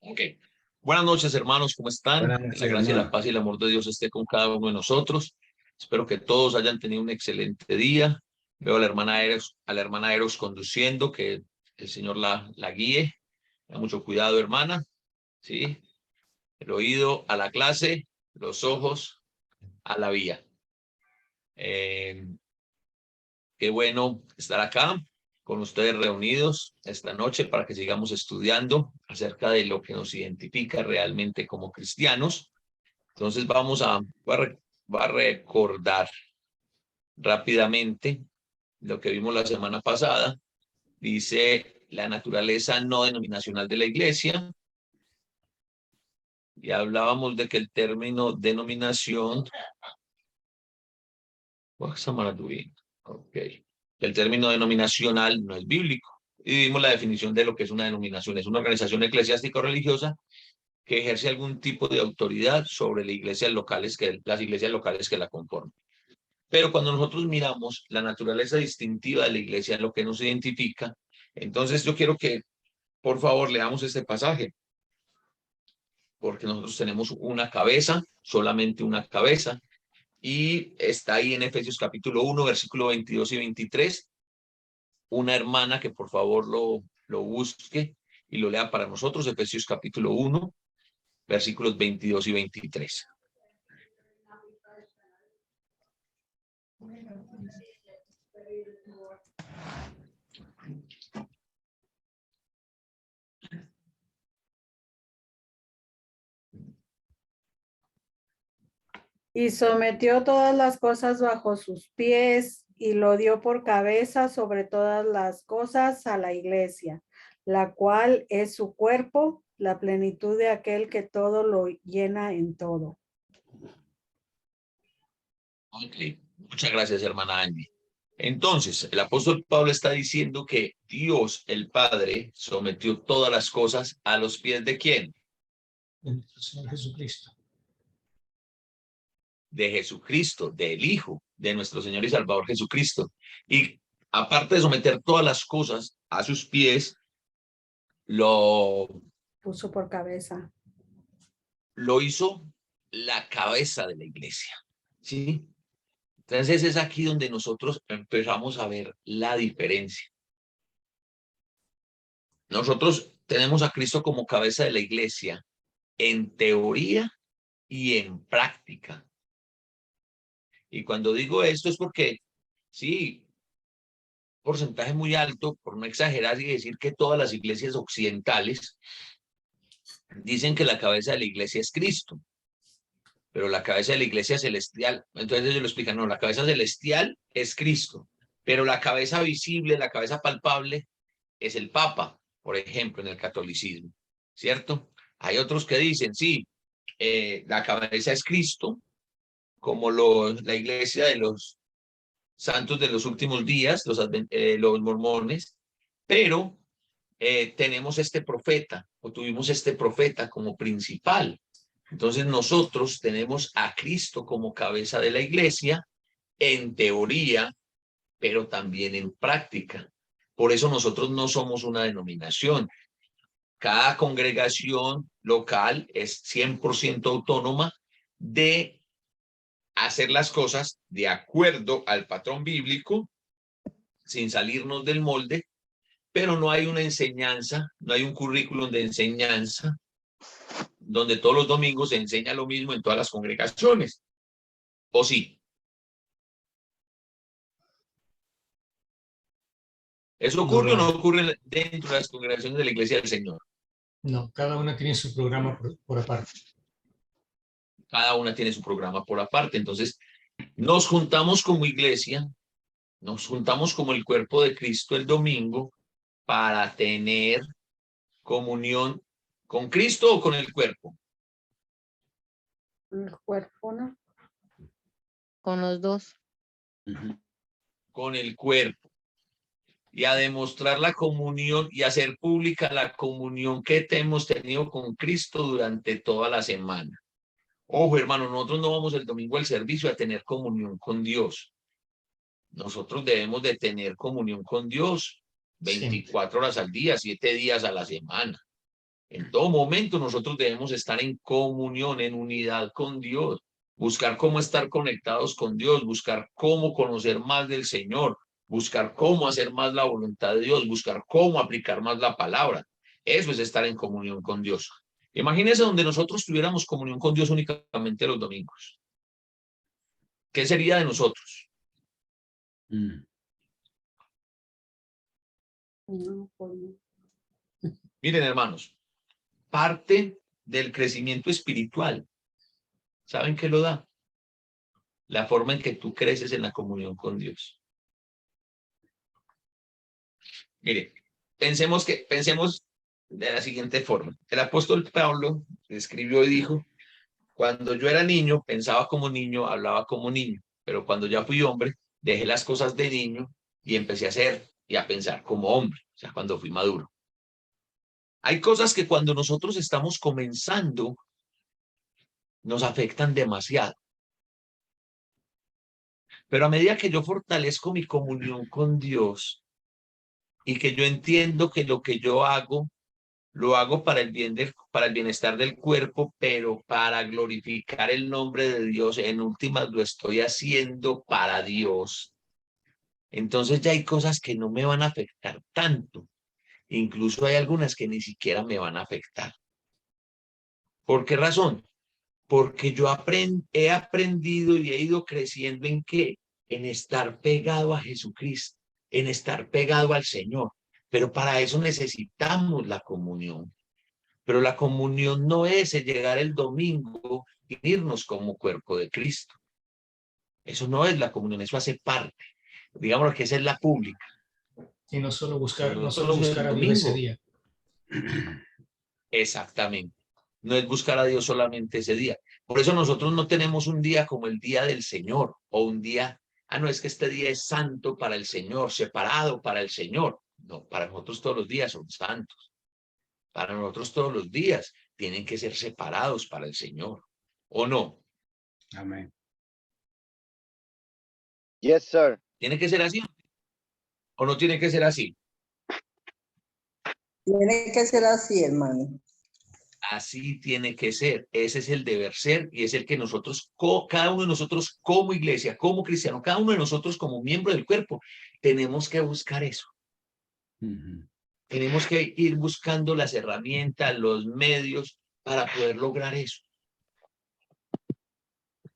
Ok. Buenas noches, hermanos, ¿cómo están? Buenas Que noches, la gracia, la hermano. paz y el amor de Dios esté con cada uno de nosotros. Espero que todos hayan tenido un excelente día. Veo a la hermana Eros conduciendo, que el Señor la guíe. Tenga mucho cuidado, hermana. ¿Sí? El oído a la clase, los ojos a la vía. Qué bueno estar acá con ustedes reunidos esta noche para que sigamos estudiando acerca de lo que nos identifica realmente como cristianos. Entonces va a recordar rápidamente lo que vimos la semana pasada. Dice la naturaleza no denominacional de la iglesia. Y hablábamos de que el término denominación... El término denominacional no es bíblico. Y vimos la definición de lo que es una denominación. Es una organización eclesiástica o religiosa que ejerce algún tipo de autoridad sobre las iglesias locales que la conforman. Pero cuando nosotros miramos la naturaleza distintiva de la iglesia, lo que nos identifica, entonces yo quiero que, por favor, leamos este pasaje, porque nosotros tenemos una cabeza, solamente una cabeza, y está ahí en Efesios capítulo 1, versículo 22 y 23. Una hermana que por favor lo busque y lo lea para nosotros, Efesios capítulo 1, versículos 22 y 23. Y sometió todas las cosas bajo sus pies y lo dio por cabeza sobre todas las cosas a la iglesia, la cual es su cuerpo, la plenitud de aquel que todo lo llena en todo. Ok, muchas gracias, hermana Angie. Entonces, el apóstol Pablo está diciendo que Dios, el Padre, sometió todas las cosas a los pies ¿de quién? De nuestro Señor Jesucristo. De Jesucristo, del Hijo, de nuestro Señor y Salvador Jesucristo. Y aparte de someter todas las cosas a sus pies, lo Puso por cabeza. hizo la cabeza de la iglesia, ¿sí? Entonces es aquí donde nosotros empezamos a ver la diferencia. Nosotros tenemos a Cristo como cabeza de la iglesia en teoría y en práctica. Y cuando digo esto es porque, sí, porcentaje muy alto, por no exagerar y decir que todas las iglesias occidentales dicen que la cabeza de la iglesia es Cristo, pero la cabeza de la iglesia celestial, entonces ellos lo explican, no, la cabeza celestial es Cristo, pero la cabeza visible, la cabeza palpable es el Papa, por ejemplo, en el catolicismo, ¿cierto? Hay otros que dicen, sí, la cabeza es Cristo, como la iglesia de los santos de los últimos días, los mormones, pero tenemos este profeta, o tuvimos este profeta como principal. Entonces nosotros tenemos a Cristo como cabeza de la iglesia, en teoría, pero también en práctica. Por eso nosotros no somos una denominación. Cada congregación local es 100% autónoma de hacer las cosas de acuerdo al patrón bíblico, sin salirnos del molde, pero no hay una enseñanza, no hay un currículum de enseñanza donde todos los domingos se enseña lo mismo en todas las congregaciones. ¿O sí? ¿Eso ocurre o no ocurre dentro de las congregaciones de la Iglesia del Señor? No, cada una tiene su programa por aparte. Cada una tiene su programa por aparte. Entonces, nos juntamos como iglesia, nos juntamos como el cuerpo de Cristo el domingo para tener comunión con Cristo o con el cuerpo. El cuerpo, ¿no? Con los dos. Con el cuerpo. Y a demostrar la comunión y hacer pública la comunión que hemos tenido con Cristo durante toda la semana. Ojo, hermano, nosotros no vamos el domingo al servicio a tener comunión con Dios. Nosotros debemos de tener comunión con Dios 24 horas al día, 7 días a la semana. En todo momento nosotros debemos estar en comunión, en unidad con Dios, buscar cómo estar conectados con Dios, buscar cómo conocer más del Señor, buscar cómo hacer más la voluntad de Dios, buscar cómo aplicar más la palabra. Eso es estar en comunión con Dios. Imagínense donde nosotros tuviéramos comunión con Dios únicamente los domingos. ¿Qué sería de nosotros? No, pues no. Miren, hermanos, parte del crecimiento espiritual, ¿saben qué lo da? La forma en que tú creces en la comunión con Dios. Mire, pensemos de la siguiente forma. El apóstol Pablo escribió y dijo, cuando yo era niño, pensaba como niño, hablaba como niño, pero cuando ya fui hombre, dejé las cosas de niño y empecé a hacer y a pensar como hombre, o sea, cuando fui maduro. Hay cosas que cuando nosotros estamos comenzando, nos afectan demasiado. Pero a medida que yo fortalezco mi comunión con Dios y que yo entiendo que lo que yo hago, lo hago para el para el bienestar del cuerpo, pero para glorificar el nombre de Dios, en últimas lo estoy haciendo para Dios. Entonces ya hay cosas que no me van a afectar tanto. Incluso hay algunas que ni siquiera me van a afectar. ¿Por qué razón? Porque yo he aprendido y he ido creciendo ¿en qué? En estar pegado a Jesucristo, en estar pegado al Señor. Pero para eso necesitamos la comunión. Pero la comunión no es el llegar el domingo y irnos como cuerpo de Cristo. Eso no es la comunión, eso hace parte. Digamos que esa es la pública. Y no solo buscar, no solo Nosotros buscar el a Dios ese domingo, día. exactamente. No es buscar a Dios solamente ese día. Por eso nosotros no tenemos un día como el día del Señor o un día, no, es que este día es santo para el Señor, separado para el Señor. No, para nosotros todos los días son santos. Para nosotros todos los días tienen que ser separados para el Señor. ¿O no? Amén. Yes, sir. ¿Tiene que ser así? ¿O no tiene que ser así? Tiene que ser así, hermano. Así tiene que ser. Ese es el deber ser y es el que nosotros, cada uno de nosotros como iglesia, como cristiano, cada uno de nosotros como miembro del cuerpo, tenemos que buscar eso. Tenemos que ir buscando las herramientas, los medios para poder lograr eso.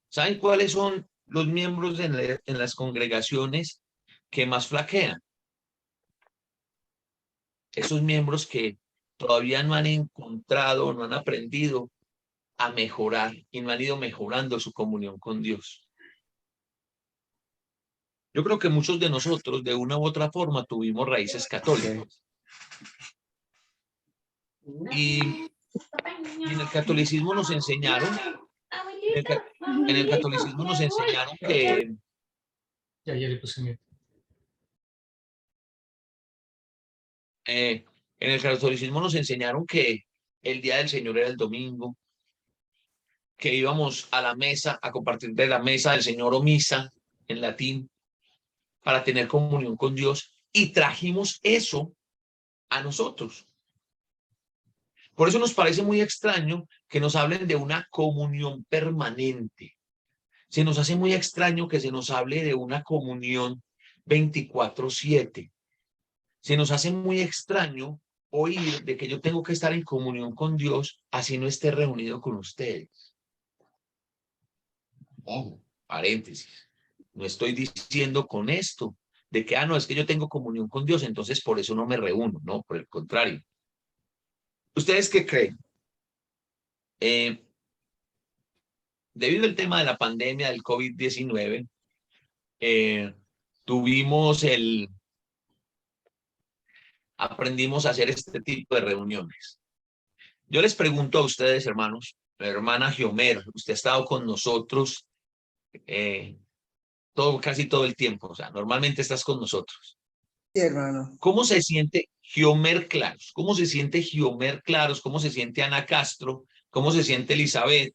¿Saben cuáles son los miembros en las congregaciones que más flaquean? Esos miembros que todavía no han encontrado, no han aprendido a mejorar y no han ido mejorando su comunión con Dios. Yo creo que muchos de nosotros, de una u otra forma, tuvimos raíces católicas. Y en el catolicismo nos enseñaron, en el catolicismo nos enseñaron que Ya le puse miedo. en el catolicismo nos enseñaron que el día del Señor era el domingo, que íbamos a la mesa, a compartir de la mesa del Señor o misa en latín, para tener comunión con Dios, y trajimos eso a nosotros. Por eso nos parece muy extraño que nos hablen de una comunión permanente. Se nos hace muy extraño que se nos hable de una comunión 24/7. Se nos hace muy extraño oír de que yo tengo que estar en comunión con Dios así no esté reunido con ustedes. Ojo, paréntesis. No estoy diciendo con esto de que, no, es que yo tengo comunión con Dios, entonces por eso no me reúno. No, por el contrario. ¿Ustedes qué creen? Debido al tema de la pandemia del COVID-19, aprendimos a hacer este tipo de reuniones. Yo les pregunto a ustedes, hermanos, la hermana Giomer, usted ha estado con nosotros casi todo el tiempo, o sea, normalmente estás con nosotros. Sí, hermano. ¿Cómo se siente Giomer Claros? ¿Cómo se siente Giomer Claros? ¿Cómo se siente Ana Castro? ¿Cómo se siente Elizabeth?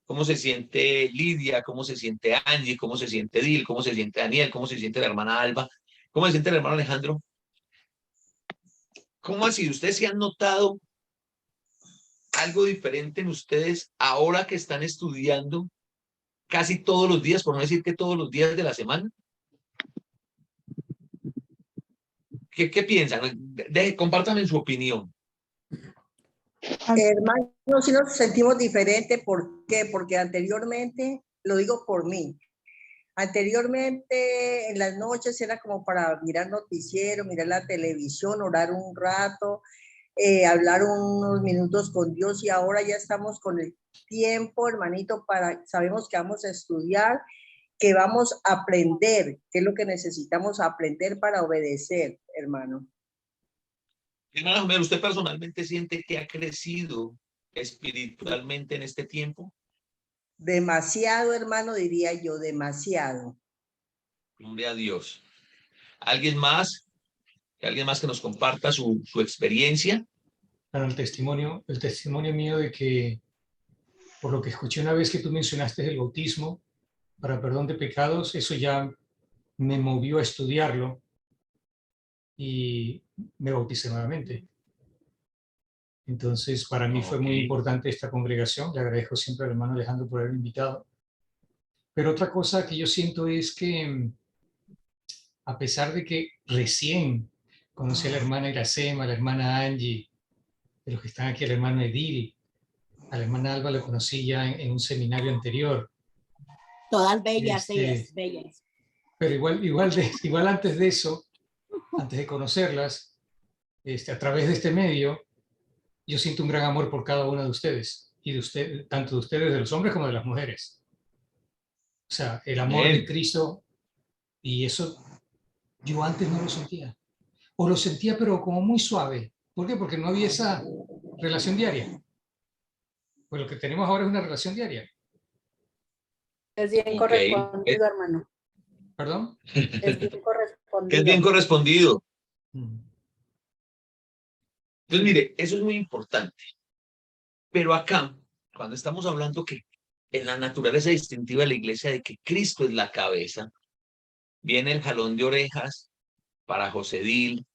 ¿Cómo se siente Lidia? ¿Cómo se siente Angie? ¿Cómo se siente Dil? ¿Cómo se siente Daniel? ¿Cómo se siente la hermana Alba? ¿Cómo se siente el hermano Alejandro? ¿Cómo así? ¿Ustedes se han notado algo diferente en ustedes ahora que están estudiando casi todos los días, por no decir que todos los días de la semana? ¿Qué piensan? Compártanme su opinión. Hermano, si nos sentimos diferentes, ¿por qué? Porque anteriormente, lo digo por mí, anteriormente en las noches era como para mirar noticiero, mirar la televisión, orar un rato, hablar unos minutos con Dios, y ahora ya estamos con el tiempo, hermanito, sabemos que vamos a estudiar, que vamos a aprender, qué es lo que necesitamos aprender para obedecer, hermano. Hermana Romero, ¿usted personalmente siente que ha crecido espiritualmente en este tiempo? Demasiado, hermano, diría yo, demasiado. Gloria a Dios. ¿Alguien más? ¿Alguien más que nos comparta su experiencia? Bueno, el testimonio mío de que, por lo que escuché una vez que tú mencionaste el bautismo para perdón de pecados, eso ya me movió a estudiarlo y me bauticé nuevamente. Entonces, para mí fue muy importante esta congregación. Le agradezco siempre al hermano Alejandro por haberme invitado. Pero otra cosa que yo siento es que, a pesar de que recién conocí a la hermana Iracema, a la hermana Angie, de los que están aquí, al hermano Edil, a la hermana Alba la conocí ya en un seminario anterior. Todas bellas, ellas, bellas. Pero igual antes de eso, antes de conocerlas, a través de este medio, yo siento un gran amor por cada una de ustedes, y de usted, tanto de ustedes, de los hombres como de las mujeres. O sea, el amor de Cristo, y eso yo antes no lo sentía. O lo sentía, pero como muy suave. ¿Por qué? Porque no había esa relación diaria. Pues lo que tenemos ahora es una relación diaria. Es bien correspondido, hermano. ¿Perdón? Es bien correspondido. Que es bien correspondido. Entonces, mire, eso es muy importante. Pero acá, cuando estamos hablando que en la naturaleza distintiva de la iglesia de que Cristo es la cabeza, viene el jalón de orejas para José Dil,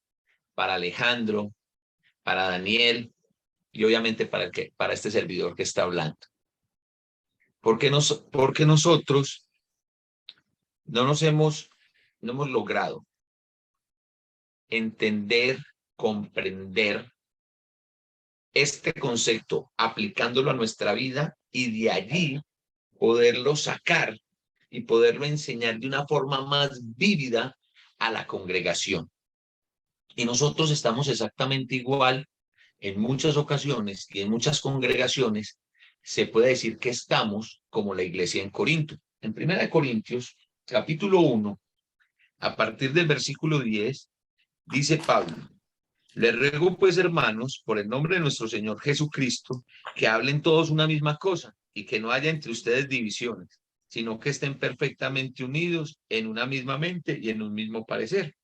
para Alejandro, para Daniel y obviamente para este servidor que está hablando. Porque nosotros no hemos logrado entender, comprender este concepto, aplicándolo a nuestra vida y de allí poderlo sacar y poderlo enseñar de una forma más vívida a la congregación. Y nosotros estamos exactamente igual en muchas ocasiones y en muchas congregaciones. Se puede decir que estamos como la iglesia en Corinto. En 1 Corintios, capítulo 1, a partir del versículo 10, dice Pablo: les ruego pues, hermanos, por el nombre de nuestro Señor Jesucristo, que hablen todos una misma cosa y que no haya entre ustedes divisiones, sino que estén perfectamente unidos en una misma mente y en un mismo parecer.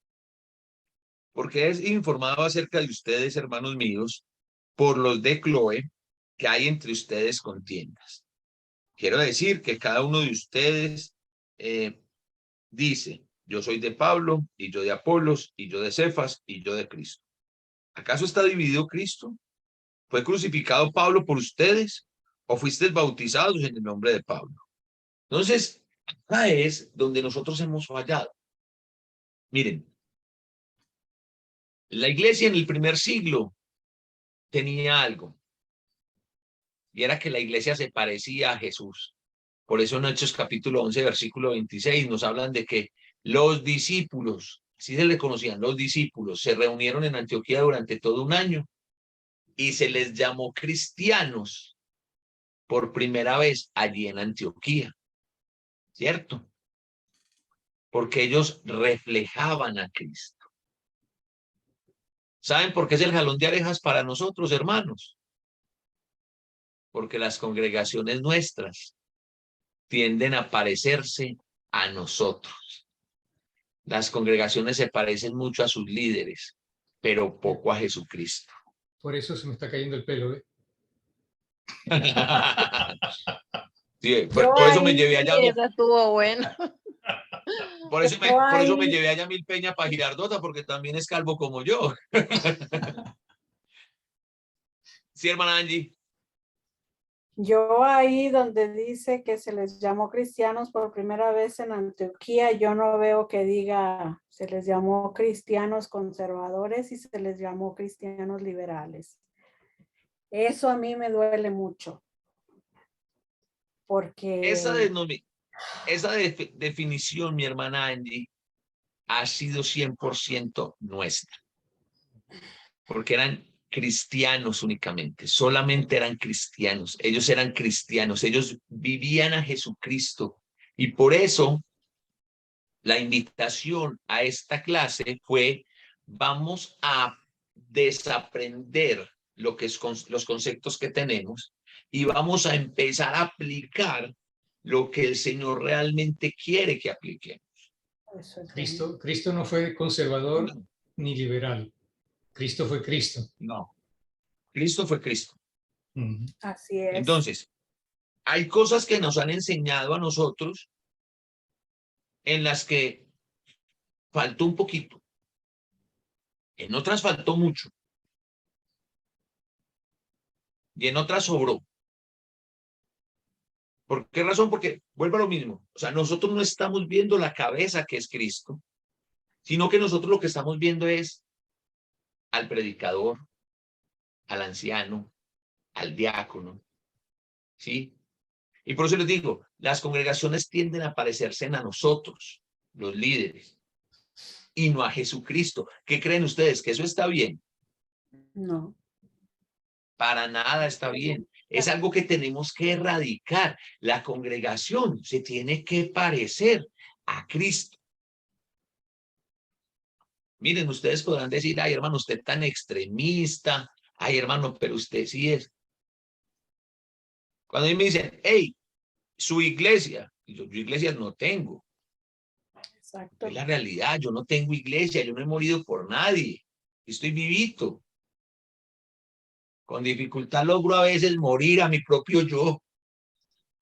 Porque es informado acerca de ustedes, hermanos míos, por los de Cloé, que hay entre ustedes contiendas. Quiero decir que cada uno de ustedes dice: yo soy de Pablo, y yo de Apolos, y yo de Cefas, y yo de Cristo. ¿Acaso está dividido Cristo? ¿Fue crucificado Pablo por ustedes? ¿O fuisteis bautizados en el nombre de Pablo? Entonces, acá es donde nosotros hemos fallado. Miren, la iglesia en el primer siglo tenía algo, y era que la iglesia se parecía a Jesús. Por eso en Hechos capítulo 11, versículo 26, nos hablan de que los discípulos, así se les conocían, los discípulos, se reunieron en Antioquía durante todo un año y se les llamó cristianos por primera vez allí en Antioquía, ¿cierto? Porque ellos reflejaban a Cristo. ¿Saben por qué es el jalón de orejas para nosotros, hermanos? Porque las congregaciones nuestras tienden a parecerse a nosotros. Las congregaciones se parecen mucho a sus líderes, pero poco a Jesucristo. Por eso se me está cayendo el pelo, ¿eh? Sí, por eso me llevé allá. Esa estuvo buena. Por eso me llevé a Yamil Peña para Girardota, porque también es calvo como yo. Sí, hermana Angie. Yo ahí donde dice que se les llamó cristianos por primera vez en Antioquía, yo no veo que diga se les llamó cristianos conservadores y se les llamó cristianos liberales. Eso a mí me duele mucho. Porque Esa definición, mi hermana Angie, ha sido 100% nuestra. Porque eran cristianos únicamente, solamente eran cristianos. Ellos eran cristianos, ellos vivían a Jesucristo. Y por eso la invitación a esta clase fue, vamos a desaprender lo que es los conceptos que tenemos y vamos a empezar a aplicar lo que el Señor realmente quiere que apliquemos. Cristo no fue conservador ni liberal. Cristo fue Cristo. No, Cristo fue Cristo. Así es. Entonces, hay cosas que nos han enseñado a nosotros en las que faltó un poquito. En otras faltó mucho. Y en otras sobró. ¿Por qué razón? Porque vuelvo a lo mismo. O sea, nosotros no estamos viendo la cabeza que es Cristo, sino que nosotros lo que estamos viendo es al predicador, al anciano, al diácono. ¿Sí? Y por eso les digo, las congregaciones tienden a parecerse a nosotros, los líderes, y no a Jesucristo. ¿Qué creen ustedes? ¿Que eso está bien? No. Para nada está bien. Es algo que tenemos que erradicar. La congregación se tiene que parecer a Cristo. Miren, ustedes podrán decir, ay, hermano, usted tan extremista. Ay, hermano, pero usted sí es. Cuando a mí me dicen, hey, su iglesia, yo iglesias no tengo. Exacto. Es la realidad, yo no tengo iglesia, yo no he morido por nadie. Estoy vivito. Con dificultad logro a veces morir a mi propio yo.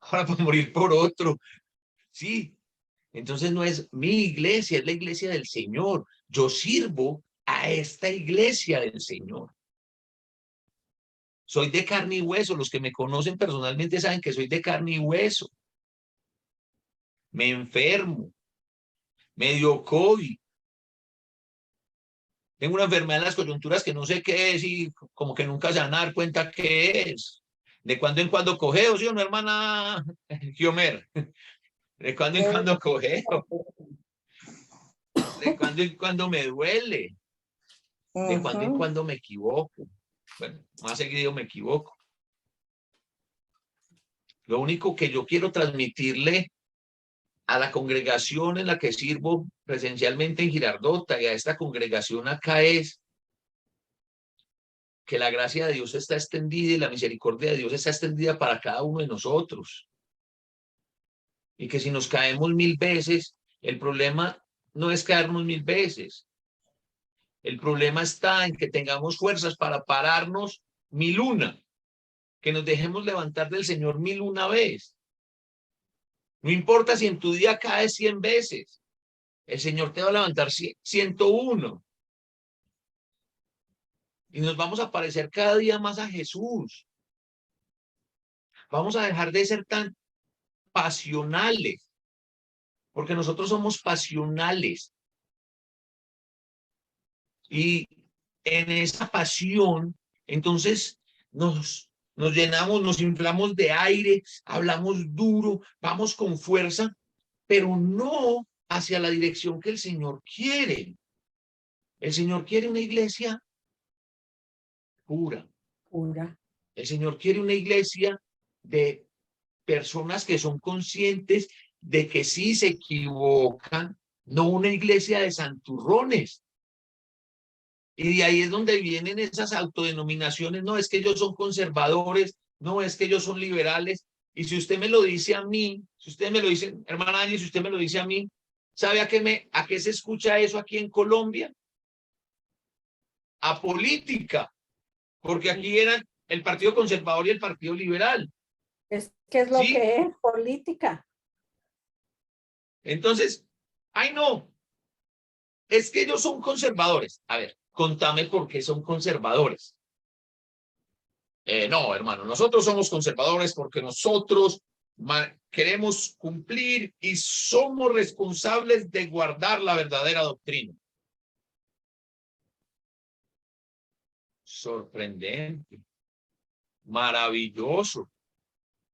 Ahora para morir por otro. Sí. Entonces no es mi iglesia, es la iglesia del Señor. Yo sirvo a esta iglesia del Señor. Soy de carne y hueso. Los que me conocen personalmente saben que soy de carne y hueso. Me enfermo. Me dio COVID. Tengo una enfermedad en las coyunturas que no sé qué es y como que nunca se van a dar cuenta qué es. De cuando en cuando cogeo, ¿sí o no, hermana Giomer? De cuando en cuando cogeo. De cuando en cuando me duele. De cuando en cuando me equivoco. Bueno, más seguido me equivoco. Lo único que yo quiero transmitirle a la congregación en la que sirvo presencialmente en Girardota y a esta congregación acá es que la gracia de Dios está extendida y la misericordia de Dios está extendida para cada uno de nosotros. Y que si nos caemos 1000 veces, el problema no es caernos 1000 veces. El problema está en que tengamos fuerzas para pararnos 1001, que nos dejemos levantar del Señor 1001 vez. No importa si en tu día caes 100 veces, el Señor te va a levantar 101. Y nos vamos a parecer cada día más a Jesús. Vamos a dejar de ser tan pasionales, porque nosotros somos pasionales. Y en esa pasión, entonces nos llenamos, nos inflamos de aire, hablamos duro, vamos con fuerza, pero no hacia la dirección que el Señor quiere. El Señor quiere una iglesia pura. Pura. El Señor quiere una iglesia de personas que son conscientes de que sí se equivocan, no una iglesia de santurrones. Y de ahí es donde vienen esas autodenominaciones, no es que ellos son conservadores, no es que ellos son liberales. Y si usted me lo dice a mí, si usted me lo dice, hermana Ani, si usted me lo dice a mí, ¿sabe a qué se escucha eso aquí en Colombia? A política, porque aquí eran el Partido Conservador y el Partido Liberal. Es que es lo ¿Sí? que es política. Entonces, ay no, es que ellos son conservadores. A ver, contame por qué son conservadores. No, hermano, nosotros somos conservadores porque nosotros queremos cumplir y somos responsables de guardar la verdadera doctrina. Sorprendente, maravilloso.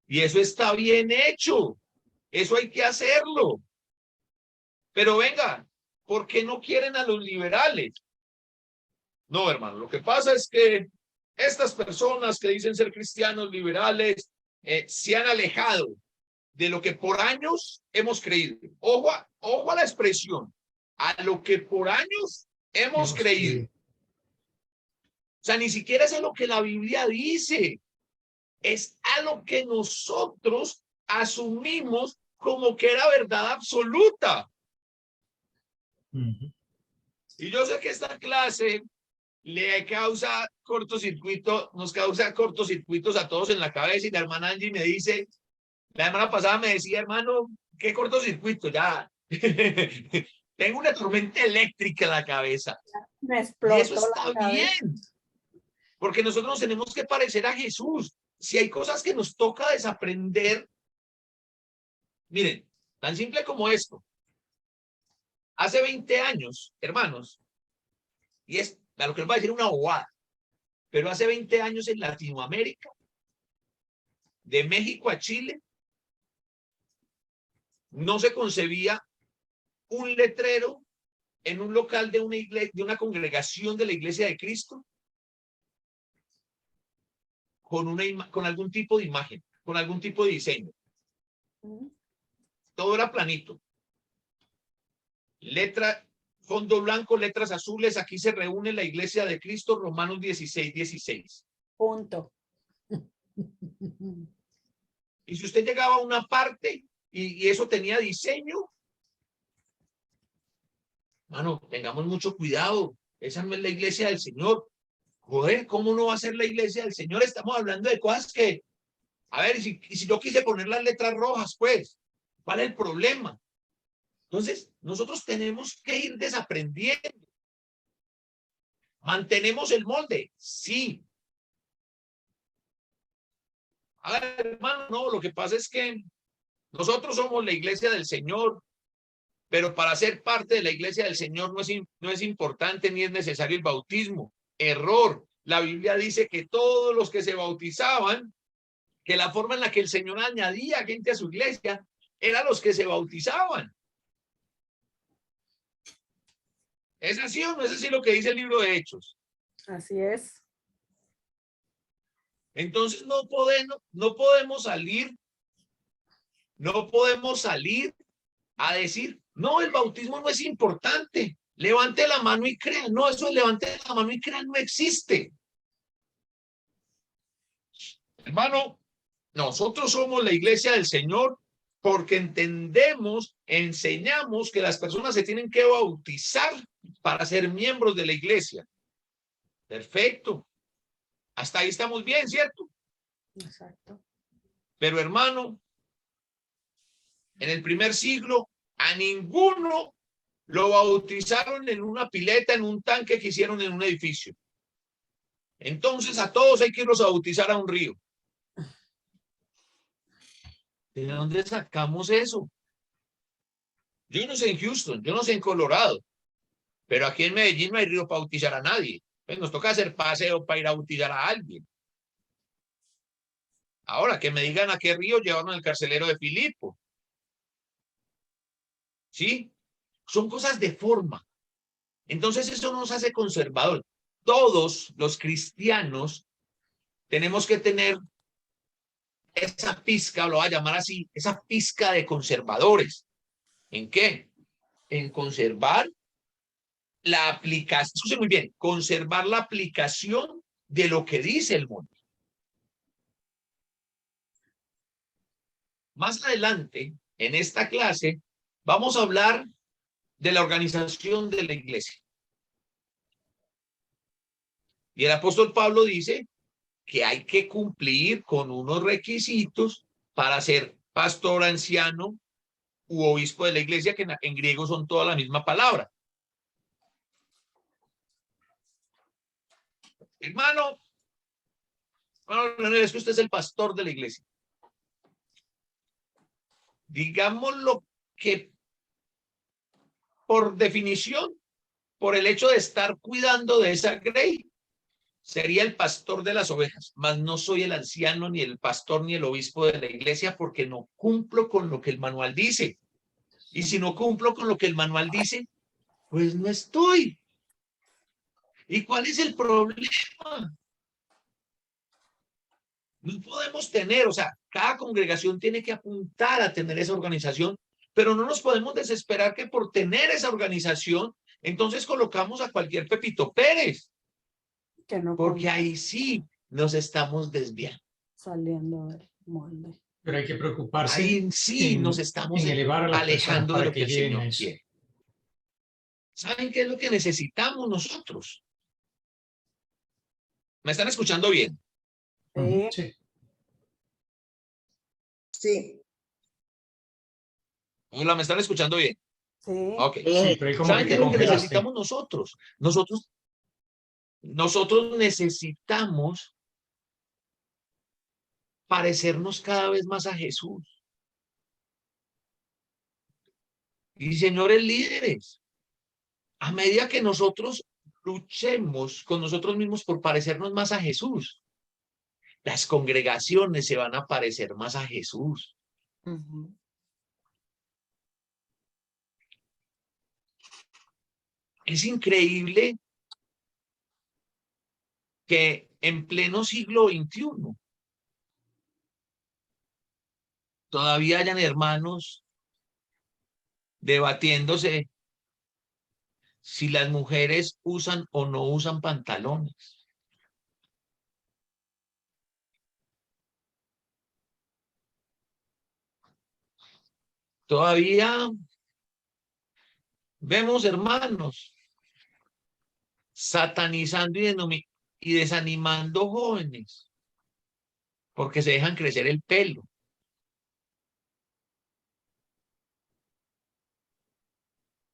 Y eso está bien hecho. Eso hay que hacerlo. Pero venga, ¿por qué no quieren a los liberales? No, hermano, lo que pasa es que estas personas que dicen ser cristianos liberales se han alejado de lo que por años hemos creído. Ojo a la expresión, a lo que por años hemos creído. O sea, ni siquiera es a lo que la Biblia dice, es a lo que nosotros asumimos como que era verdad absoluta. Y yo sé que esta clase le causa cortocircuito, nos causa cortocircuitos a todos en la cabeza, y la hermana Angie me dice, la semana pasada me decía, hermano, qué cortocircuito, ya. Tengo una tormenta eléctrica en la cabeza. Me Y explotó eso está la cabeza. bien, porque nosotros nos tenemos que parecer a Jesús. Si hay cosas que nos toca desaprender, miren, tan simple como esto. Hace 20 años, hermanos, y es a lo que les voy a decir una bobada, pero hace 20 años en Latinoamérica, de México a Chile, no se concebía un letrero en un local de una iglesia, de una congregación de la Iglesia de Cristo, con algún tipo de imagen, con algún tipo de diseño. Todo era planito. Letra, fondo blanco, letras azules. Aquí se reúne la Iglesia de Cristo, Romanos 16:16. Punto. Y si usted llegaba a una parte y eso tenía diseño, mano, tengamos mucho cuidado. Esa no es la Iglesia del Señor. Joder, ¿cómo no va a ser la Iglesia del Señor? Estamos hablando de cosas que, a ver, y si yo quise poner las letras rojas, pues, ¿cuál es el problema? Entonces, nosotros tenemos que ir desaprendiendo. ¿Mantenemos el molde? Sí. A ver, hermano, no, lo que pasa es que nosotros somos la Iglesia del Señor, pero para ser parte de la Iglesia del Señor no es importante ni es necesario el bautismo. Error. La Biblia dice que todos los que se bautizaban, que la forma en la que el Señor añadía gente a su iglesia, eran los que se bautizaban. ¿Es así o no es así lo que dice el libro de Hechos? Así es. Entonces no podemos salir a decir, no, el bautismo no es importante. Levante la mano y crea. No, eso de levante la mano y crea no existe. Hermano, nosotros somos la Iglesia del Señor porque entendemos, enseñamos que las personas se tienen que bautizar para ser miembros de la iglesia. Perfecto. Hasta ahí estamos bien, ¿cierto? Exacto. Pero hermano, en el primer siglo a ninguno lo bautizaron en una pileta, en un tanque que hicieron en un edificio. Entonces a todos hay que irlos a bautizar a un río. ¿De dónde sacamos eso? Yo no sé en Houston, yo no sé en Colorado, pero aquí en Medellín no hay río para bautizar a nadie. Pues nos toca hacer paseo para ir a bautizar a alguien. Ahora, que me digan a qué río llevaron al carcelero de Filipo. ¿Sí? Son cosas de forma. Entonces eso nos hace conservador. Todos los cristianos tenemos que tener esa pizca, lo voy a llamar así, esa pizca de conservadores. ¿En qué? En conservar la aplicación, escuchen muy bien, conservar la aplicación de lo que dice el mundo. Más adelante, en esta clase, vamos a hablar de la organización de la iglesia. Y el apóstol Pablo dice que hay que cumplir con unos requisitos para ser pastor, anciano u obispo de la iglesia, que en griego son toda la misma palabra. Hermano, No, es que usted es el pastor de la iglesia. Digámoslo que por definición, por el hecho de estar cuidando de esa grey, sería el pastor de las ovejas, mas no soy el anciano, ni el pastor, ni el obispo de la iglesia, porque no cumplo con lo que el manual dice. Y si no cumplo con lo que el manual dice, pues no estoy. ¿Y cuál es el problema? No podemos tener, o sea, cada congregación tiene que apuntar a tener esa organización, pero no nos podemos desesperar que por tener esa organización, entonces colocamos a cualquier Pepito Pérez, Que no porque con- ahí sí nos estamos desviando. saliendo del molde. Pero hay que preocuparse Ahí sí nos estamos en elevar a las personas alejando de para lo que que el lleguen a Señor eso. quiere. ¿Saben qué es lo que necesitamos nosotros? ¿Me están escuchando bien? Ujú, sí. Sí, Hola, ¿me están escuchando bien? Sí. Ok. Sí, pero ahí como ¿Saben que qué te es lo que congelaste. necesitamos nosotros? Nosotros necesitamos parecernos cada vez más a Jesús. Y señores líderes, a medida que nosotros luchemos con nosotros mismos por parecernos más a Jesús, las congregaciones se van a parecer más a Jesús. Ujú. Es increíble que en pleno siglo XXI todavía hayan hermanos debatiéndose si las mujeres usan o no usan pantalones. Todavía vemos hermanos satanizando y desanimando jóvenes porque se dejan crecer el pelo.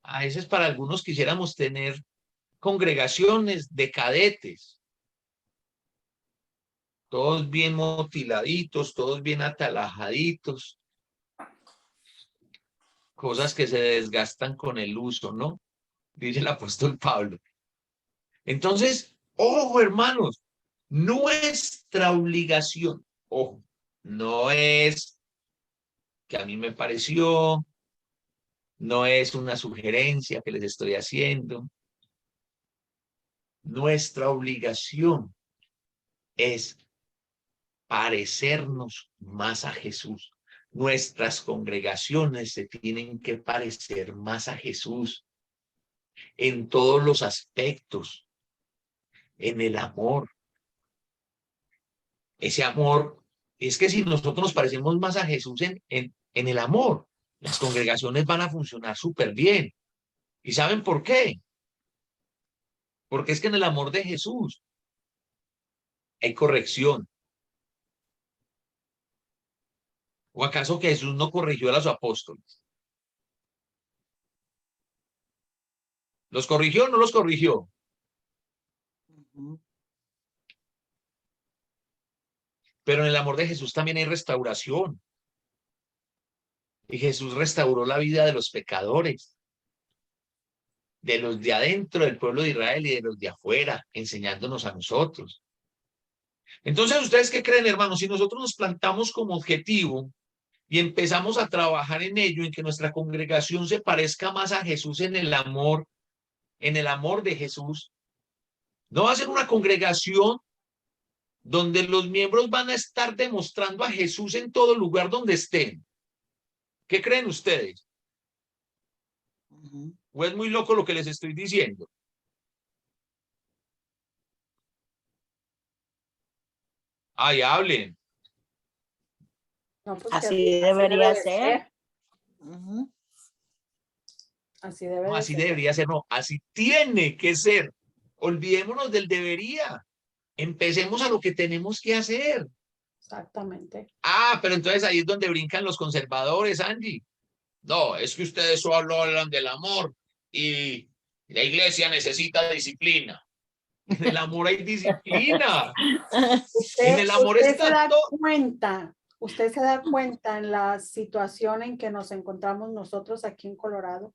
A veces para algunos quisiéramos tener congregaciones de cadetes, todos bien motiladitos, todos bien atalajaditos, cosas que se desgastan con el uso, ¿no? Dice el apóstol Pablo. Entonces, ojo, hermanos, nuestra obligación, ojo, no es que a mí me pareció, no es una sugerencia que les estoy haciendo. Nuestra obligación es parecernos más a Jesús. Nuestras congregaciones se tienen que parecer más a Jesús en todos los aspectos, en el amor. Ese amor, es que si nosotros nos parecemos más a Jesús en el amor, las congregaciones van a funcionar súper bien. ¿Y saben por qué? Porque es que en el amor de Jesús hay corrección. ¿O acaso que Jesús no corrigió a los apóstoles? ¿Los corrigió o no los corrigió? Ujú. Pero en el amor de Jesús también hay restauración. Y Jesús restauró la vida de los pecadores, de los de adentro del pueblo de Israel y de los de afuera, enseñándonos a nosotros. Entonces, ¿ustedes qué creen, hermanos? Si nosotros nos plantamos como objetivo y empezamos a trabajar en ello, en que nuestra congregación se parezca más a Jesús en el amor de Jesús, no va a ser una congregación donde los miembros van a estar demostrando a Jesús en todo lugar donde estén. ¿Qué creen ustedes? Ujú. ¿O es muy loco lo que les estoy diciendo? Ay, hablen. No, pues Así que debería debe de ser. Ujú. Así debe No, de así ser. debería ser, no, así tiene que ser. Olvidémonos del debería. Empecemos a lo que tenemos que hacer. Exactamente. Ah, pero entonces ahí es donde brincan los conservadores, Angie. No, es que ustedes solo hablan del amor y la iglesia necesita disciplina. En el amor hay disciplina. Usted, En el amor usted está se da todo. cuenta, usted se da cuenta en la situación en que nos encontramos nosotros aquí en Colorado.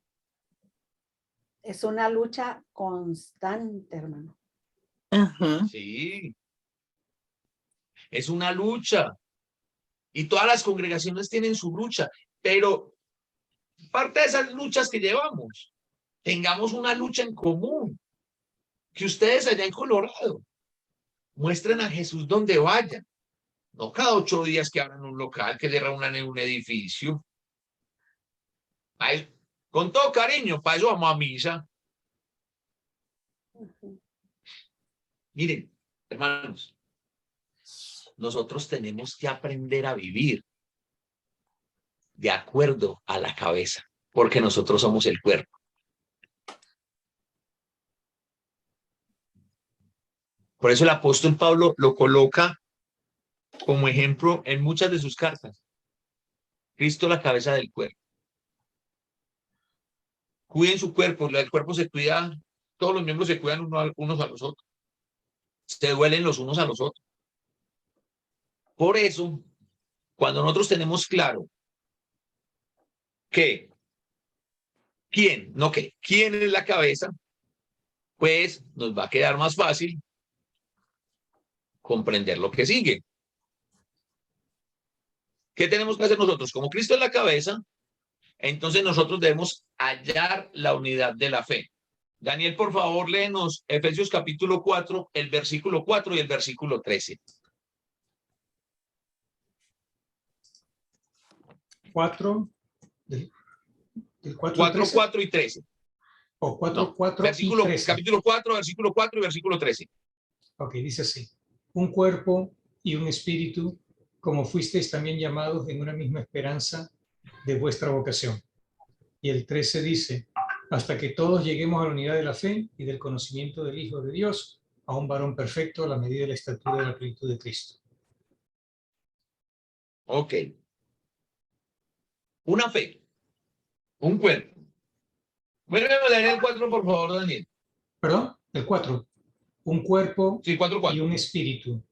Es una lucha constante, hermano. Ajá. Sí. Es una lucha. Y todas las congregaciones tienen su lucha. Pero parte de esas luchas que llevamos, tengamos una lucha en común. Que ustedes allá en Colorado muestren a Jesús donde vayan. No cada 8 días que abran un local, que le reúnan en un edificio. Ay, con todo cariño, para eso vamos a misa. Miren, hermanos, nosotros tenemos que aprender a vivir de acuerdo a la cabeza, porque nosotros somos el cuerpo. Por eso el apóstol Pablo lo coloca como ejemplo en muchas de sus cartas. Cristo, la cabeza del cuerpo. Cuiden su cuerpo, el cuerpo se cuida, todos los miembros se cuidan unos a los otros. Se duelen los unos a los otros. Por eso, cuando nosotros tenemos claro que quién es la cabeza, pues nos va a quedar más fácil comprender lo que sigue. ¿Qué tenemos que hacer nosotros? Como Cristo es la cabeza, entonces nosotros debemos hallar la unidad de la fe. Daniel, por favor, léenos Efesios capítulo 4, el versículo 4 y el versículo 13. 4, del 4 4, 13, 4 y 13. o 4, No, 4 y 13. capítulo 4, versículo 4 y versículo 13. Ok, dice así. Un cuerpo y un espíritu, como fuisteis también llamados en una misma esperanza de vuestra vocación. Y el 13 dice, hasta que todos lleguemos a la unidad de la fe y del conocimiento del Hijo de Dios, a un varón perfecto a la medida de la estatura de la plenitud de Cristo. Ok. Una fe, un cuerpo. Vuelve a leer el 4, por favor, Daniel. Perdón, el 4. Un cuerpo Sí, 4, y 4. un espíritu,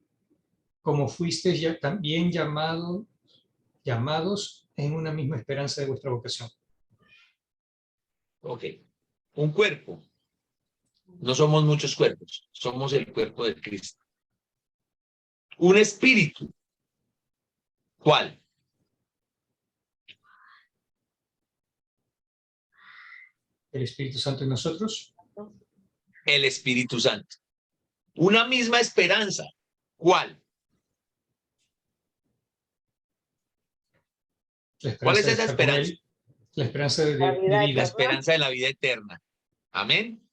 como fuisteis ya también llamados en una misma esperanza de vuestra vocación. Ok. Un cuerpo. No somos muchos cuerpos, somos el cuerpo de Cristo. Un espíritu. ¿Cuál? El Espíritu Santo en nosotros. El Espíritu Santo. Una misma esperanza. ¿Cuál? ¿Cuál es esa esperanza? La esperanza de La vida vida. La esperanza de la vida eterna. Amén.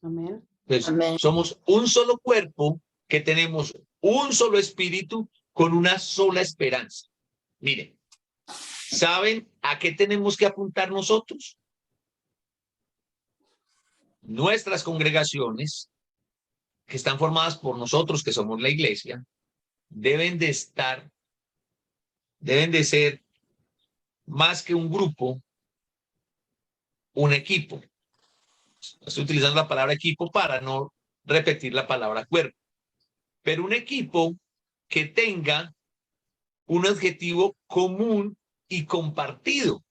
Amén. Pues Amén. somos un solo cuerpo que tenemos un solo espíritu con una sola esperanza. Miren, ¿saben a qué tenemos que apuntar nosotros? Nuestras congregaciones, que están formadas por nosotros, que somos la iglesia, deben de ser más que un grupo, un equipo. Estoy utilizando la palabra equipo para no repetir la palabra cuerpo, pero un equipo que tenga un objetivo común y compartido.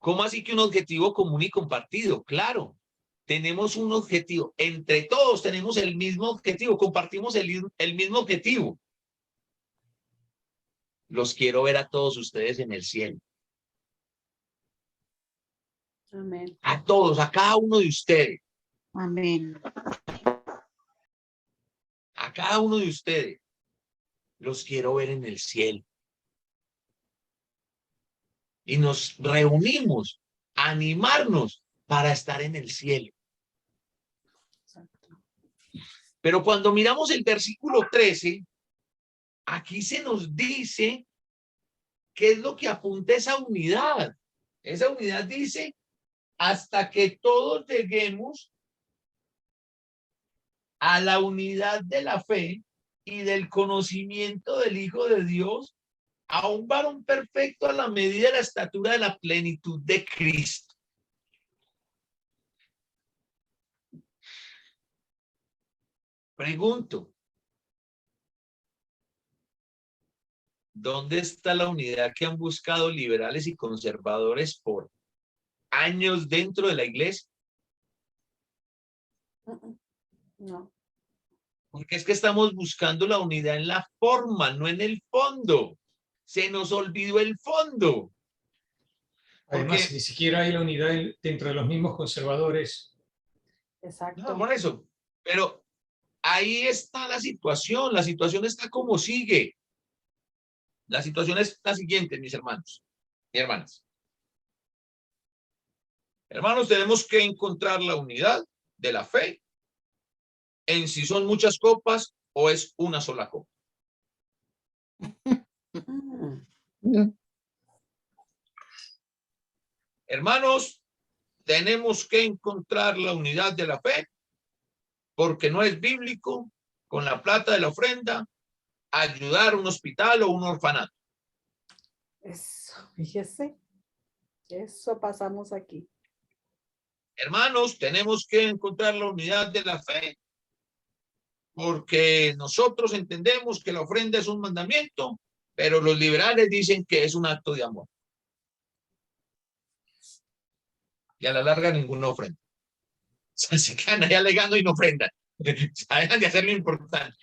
¿Cómo así que un objetivo común y compartido? Claro, tenemos un objetivo, entre todos tenemos el mismo objetivo, compartimos el mismo objetivo. Los quiero ver a todos ustedes en el cielo. Amén. A todos, a cada uno de ustedes. Amén. A cada uno de ustedes. Los quiero ver en el cielo. Y nos reunimos a animarnos para estar en el cielo. Pero cuando miramos el versículo 13, aquí se nos dice qué es lo que apunta esa unidad. Esa unidad dice, hasta que todos lleguemos a la unidad de la fe y del conocimiento del Hijo de Dios, a un varón perfecto a la medida de la estatura de la plenitud de Cristo. Pregunto, ¿dónde está la unidad que han buscado liberales y conservadores por años dentro de la iglesia? No. Porque es que estamos buscando la unidad en la forma, no en el fondo. Se nos olvidó el fondo. Además, Porque, ni siquiera hay la unidad dentro de los mismos conservadores. Exacto. no, por eso. Pero ahí está la situación. La situación está como sigue. La situación es la siguiente, mis hermanos y hermanas. Hermanos, tenemos que encontrar la unidad de la fe en si son muchas copas o es una sola copa. Mm. Hermanos, tenemos que encontrar la unidad de la fe porque no es bíblico con la plata de la ofrenda ayudar a un hospital o un orfanato. Eso, fíjese. Eso pasamos aquí. Hermanos, tenemos que encontrar la unidad de la fe porque nosotros entendemos que la ofrenda es un mandamiento, pero los liberales dicen que es un acto de amor. Y a la larga ninguna ofrenda. O sea, se quedan ahí alegando y no ofrendan. Dejan de hacer lo importante.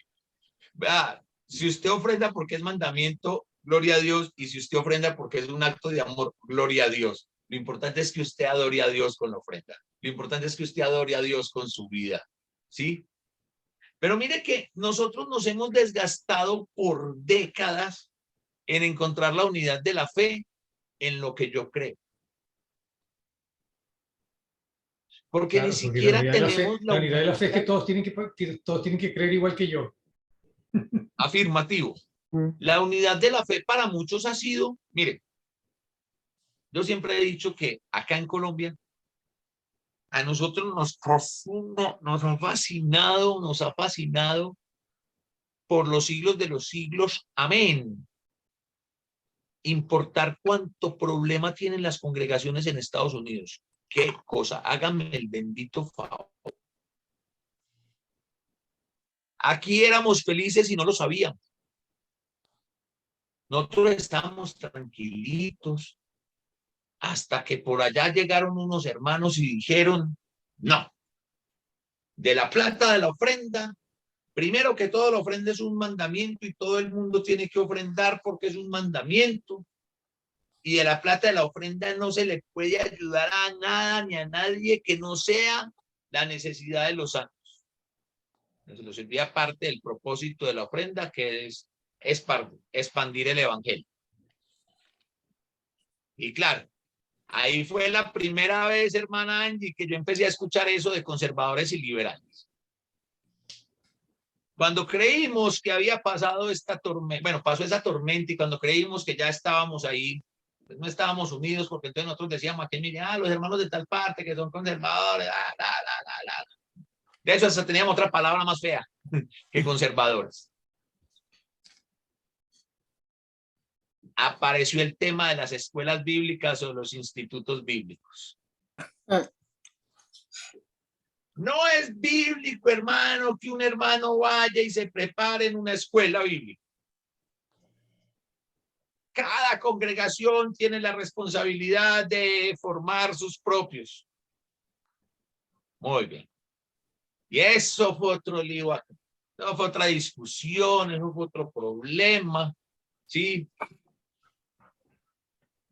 Vea, si usted ofrenda porque es mandamiento, gloria a Dios, y si usted ofrenda porque es un acto de amor, gloria a Dios. Lo importante es que usted adore a Dios con la ofrenda. Lo importante es que usted adore a Dios con su vida. ¿Sí? Pero mire que nosotros nos hemos desgastado por décadas en encontrar la unidad de la fe en lo que yo creo. Porque Claro, ni porque la siquiera unidad de la fe, tenemos la unidad de la fe es que unidad. todos tienen que creer igual que yo. Afirmativo. La unidad de la fe para muchos ha sido, mire, yo siempre he dicho que acá en Colombia a nosotros nos fascina, nos ha fascinado por los siglos de los siglos. Amén. Importar cuánto problema tienen las congregaciones en Estados Unidos. Qué cosa, háganme el bendito favor. Aquí éramos felices y no lo sabíamos. Nosotros estábamos tranquilitos hasta que por allá llegaron unos hermanos y dijeron, no, de la plata de la ofrenda, primero que todo la ofrenda es un mandamiento y todo el mundo tiene que ofrendar porque es un mandamiento. Y de la plata de la ofrenda no se le puede ayudar a nada ni a nadie que no sea la necesidad de los santos. Se nos olvida parte del propósito de la ofrenda, que es expandir el evangelio. Y claro, ahí fue la primera vez, hermana Angie, que yo empecé a escuchar eso de conservadores y liberales. Cuando creímos que había pasado esta tormenta, bueno, pasó esa tormenta y cuando creímos que ya estábamos ahí, pues no estábamos unidos porque entonces nosotros decíamos aquí, mira, los hermanos de tal parte que son conservadores, De hecho, hasta teníamos otra palabra más fea que conservadores. Apareció el tema de las escuelas bíblicas o los institutos bíblicos. No es bíblico, hermano, que un hermano vaya y se prepare en una escuela bíblica. Cada congregación tiene la responsabilidad de formar sus propios. Muy bien. Y eso fue otro lío, eso fue otra discusión, eso fue otro problema. ¿Sí?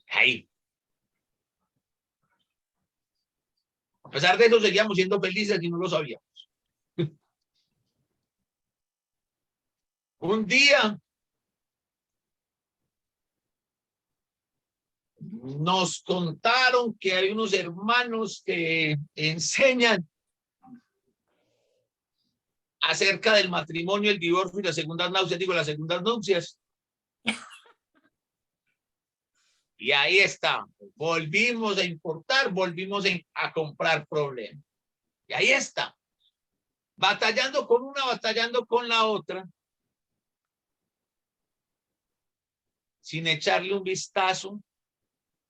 Ahí. A pesar de eso, seguíamos siendo felices y no lo sabíamos. Un día nos contaron que hay unos hermanos que enseñan acerca del matrimonio, el divorcio y las segundas nupcias, las segundas nupcias. Y ahí está, volvimos a importar, volvimos a comprar problemas. Y ahí está, batallando con una, batallando con la otra, sin echarle un vistazo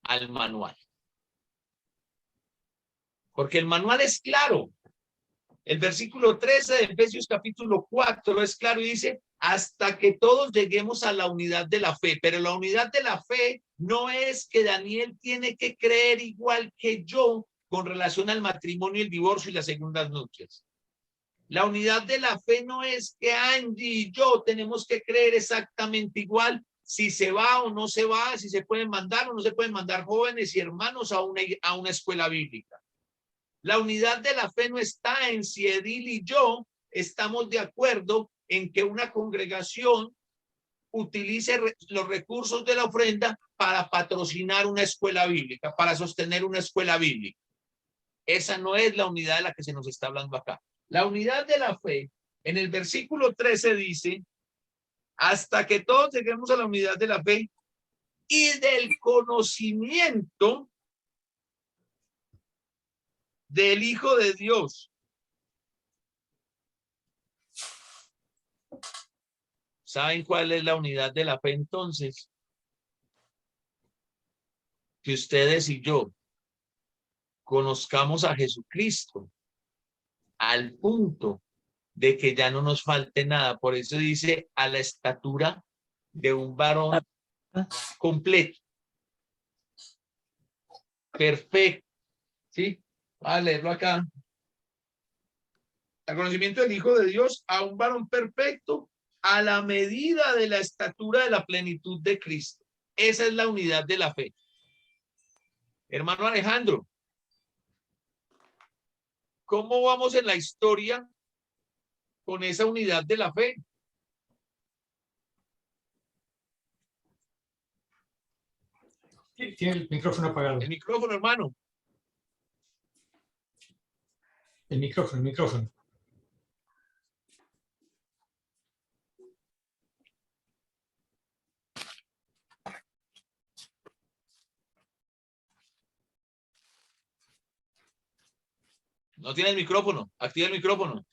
al manual. Porque el manual es claro. El versículo 13 de Efesios capítulo 4 es claro y dice, hasta que todos lleguemos a la unidad de la fe. Pero la unidad de la fe no es que Daniel tiene que creer igual que yo con relación al matrimonio, el divorcio y las segundas nupcias. La unidad de la fe no es que Angie y yo tenemos que creer exactamente igual si se va o no se va, si se pueden mandar o no se pueden mandar jóvenes y hermanos a una escuela bíblica. La unidad de la fe no está en si Edil y yo estamos de acuerdo en que una congregación utilice los recursos de la ofrenda para patrocinar una escuela bíblica, para sostener una escuela bíblica. Esa no es la unidad de la que se nos está hablando acá. La unidad de la fe, en el versículo 13 dice, hasta que todos lleguemos a la unidad de la fe y del conocimiento del Hijo de Dios. ¿Saben cuál es la unidad de la fe entonces? Que ustedes y yo conozcamos a Jesucristo al punto de que ya no nos falte nada. Por eso dice a la estatura de un varón completo, perfecto. ¿Sí? Voy a leerlo acá. Al conocimiento del Hijo de Dios, a un varón perfecto, a la medida de la estatura de la plenitud de Cristo. Esa es la unidad de la fe. Hermano Alejandro, ¿cómo vamos en la historia con esa unidad de la fe? Tiene el micrófono apagado. El micrófono, hermano. El micrófono. No tiene el micrófono. Activa el micrófono.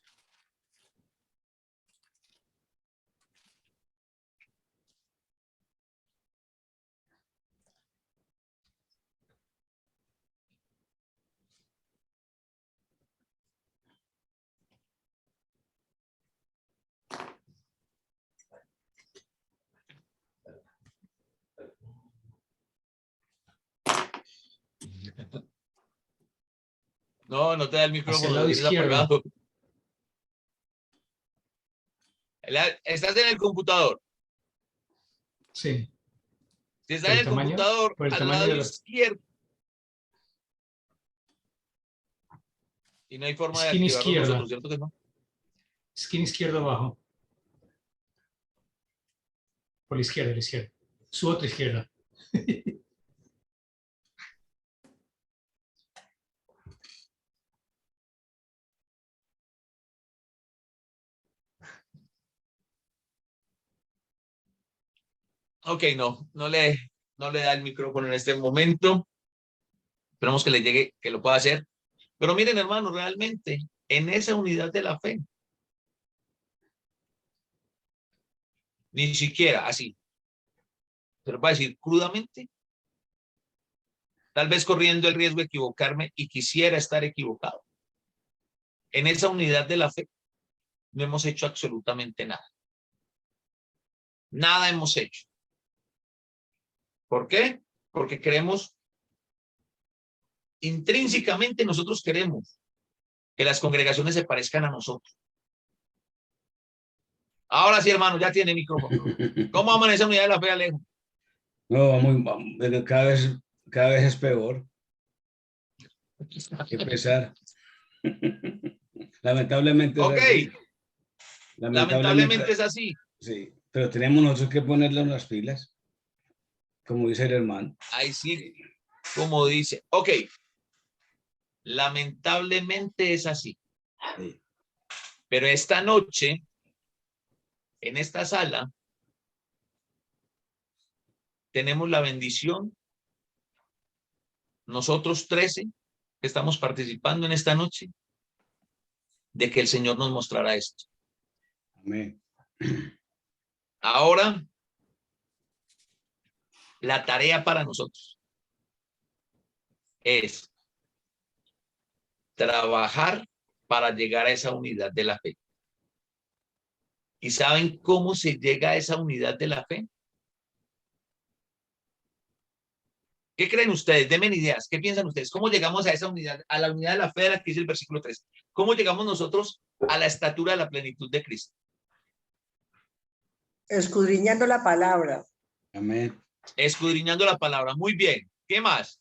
No, no te da el Hacia micrófono, el lo lado tienes izquierdo. apagado. Estás en el computador. Sí. Si estás ¿Por en el el tamaño? computador, ¿Por el al tamaño lado de la izquierdo. Y no hay forma de esquina activarlo izquierda? nosotros, ¿cierto que no? Esquina izquierda abajo. Por la izquierda. Su otra izquierda. Ok, no le da el micrófono en este momento. Esperamos que le llegue, que lo pueda hacer. Pero miren, hermanos, realmente, en esa unidad de la fe, ni siquiera así, se lo voy a decir crudamente, tal vez corriendo el riesgo de equivocarme y quisiera estar equivocado. En esa unidad de la fe no hemos hecho absolutamente nada. Nada hemos hecho. ¿Por qué? Porque queremos, intrínsecamente nosotros queremos que las congregaciones se parezcan a nosotros. Ahora sí, hermano, ya tiene micrófono. ¿Cómo vamos en esa unidad de la fe, Alejo? No, cada vez es peor. Qué pesar. Lamentablemente es Ok, así. lamentablemente es así. Sí, pero tenemos nosotros que ponerle unas pilas, como dice el hermano. Ahí sí, como dice. Ok, lamentablemente es así. Sí. Pero esta noche, en esta sala, tenemos la bendición, nosotros 13 que estamos participando en esta noche, de que el Señor nos mostrará esto. Amén. Ahora, la tarea para nosotros es trabajar para llegar a esa unidad de la fe. ¿Y saben cómo se llega a esa unidad de la fe? ¿Qué creen ustedes? Denme ideas. ¿Qué piensan ustedes? ¿Cómo llegamos a esa unidad, a la unidad de la fe de la que dice el versículo 3? ¿Cómo llegamos nosotros a la estatura de la plenitud de Cristo? Escudriñando la palabra. Amén. Escudriñando la palabra. Muy bien. ¿Qué más?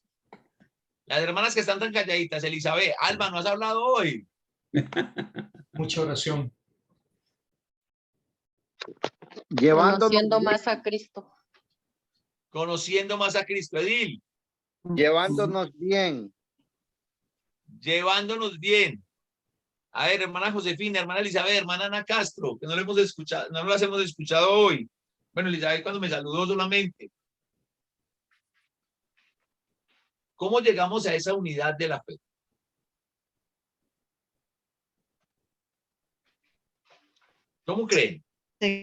Las hermanas que están tan calladitas, Elizabeth, Alba, ¿no has hablado hoy? Mucha oración. Conociendo más a Cristo. Conociendo más a Cristo. Edil, Llevándonos bien. llevándonos bien. A ver, hermana Josefina, hermana Elizabeth, hermana Ana Castro, que no le hemos escuchado, no las hemos escuchado hoy. Bueno, Elizabeth cuando me saludó solamente. ¿Cómo llegamos a esa unidad de la fe? ¿Cómo creen? ¿Cómo,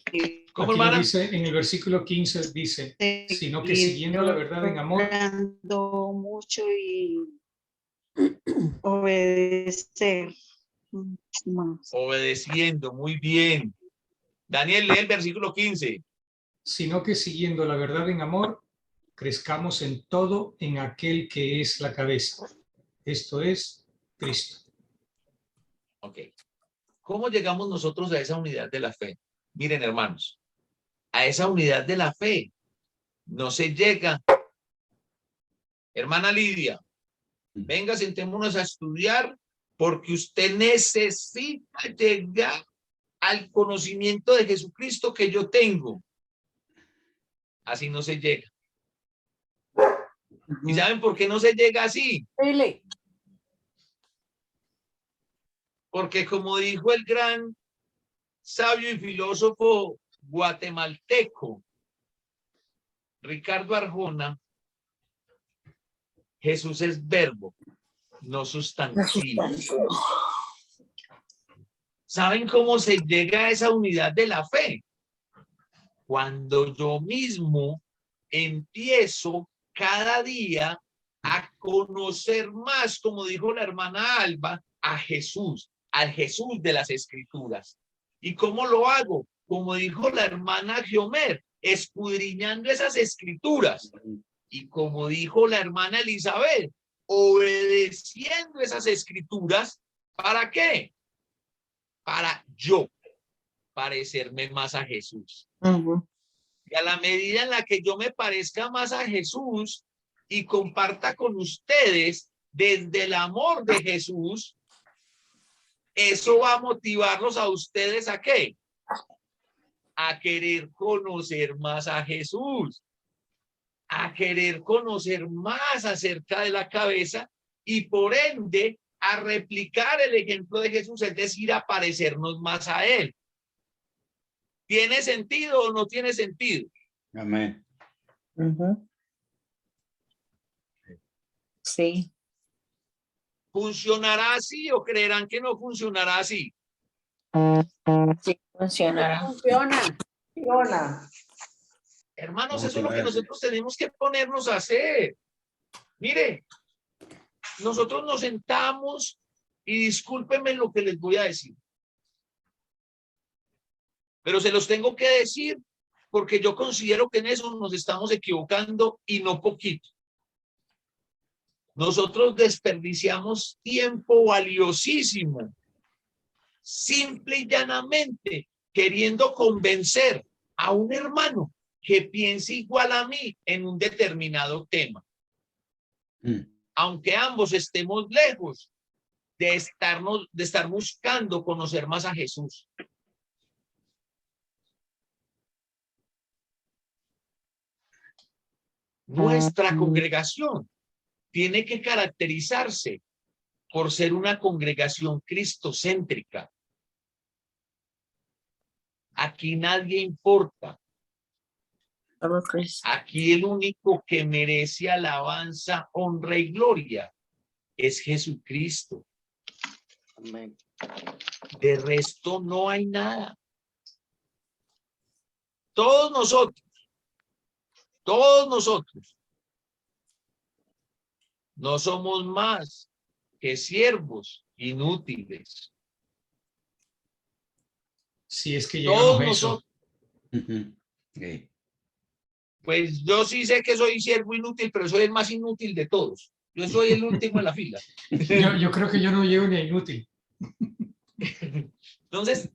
Aquí lo hermana? dice en el versículo 15, dice, sino que siguiendo la verdad en amor, Orando mucho y obedecer más. Obedeciendo, muy bien. Daniel, lee el versículo 15. sino que siguiendo la verdad en amor, crezcamos en todo en aquel que es la cabeza. Esto es Cristo. Ok. ¿Cómo llegamos nosotros a esa unidad de la fe? Miren, hermanos, a esa unidad de la fe no se llega. Hermana Lidia, venga, sentémonos a estudiar porque usted necesita llegar al conocimiento de Jesucristo que yo tengo. Así no se llega. ¿Y saben por qué no se llega así? Really? Porque como dijo el gran sabio y filósofo guatemalteco Ricardo Arjona, Jesús es verbo, no sustantivo. ¿Saben cómo se llega a esa unidad de la fe? Cuando yo mismo empiezo cada día a conocer más, como dijo la hermana Alba, a Jesús, al Jesús de las Escrituras. ¿Y cómo lo hago? Como dijo la hermana Giomer, escudriñando esas Escrituras. Y como dijo la hermana Elizabeth, obedeciendo esas Escrituras, ¿para qué? Para yo parecerme más a Jesús. Y a la medida en la que yo me parezca más a Jesús y comparta con ustedes desde el amor de Jesús, eso va a motivarlos a ustedes ¿a qué? A querer conocer más a Jesús, a querer conocer más acerca de la cabeza y por ende a replicar el ejemplo de Jesús, es decir, a parecernos más a él. ¿Tiene sentido o no tiene sentido? Amén. Sí. ¿Funcionará así o creerán que no funcionará así? Sí, funcionará. Funciona. Funciona. Hermanos, Vamos eso es a lo que ver. nosotros tenemos que ponernos a hacer. Mire, nosotros nos sentamos y discúlpenme lo que les voy a decir. Pero se los tengo que decir porque yo considero que en eso nos estamos equivocando y no poquito. Nosotros desperdiciamos tiempo valiosísimo, simple y llanamente, queriendo convencer a un hermano que piense igual a mí en un determinado tema. Aunque ambos estemos lejos de estar buscando conocer más a Jesús. Nuestra congregación tiene que caracterizarse por ser una congregación cristocéntrica. Aquí nadie importa. Aquí el único que merece alabanza, honra y gloria es Jesucristo. Amén. De resto no hay nada. Todos nosotros no somos más que siervos inútiles. Si es que Todos llegamos a eso. nosotros, Sí. pues yo sí sé que soy siervo inútil, pero soy el más inútil de todos. Yo soy el último en la fila. Yo creo que yo no llego ni a inútil. Entonces,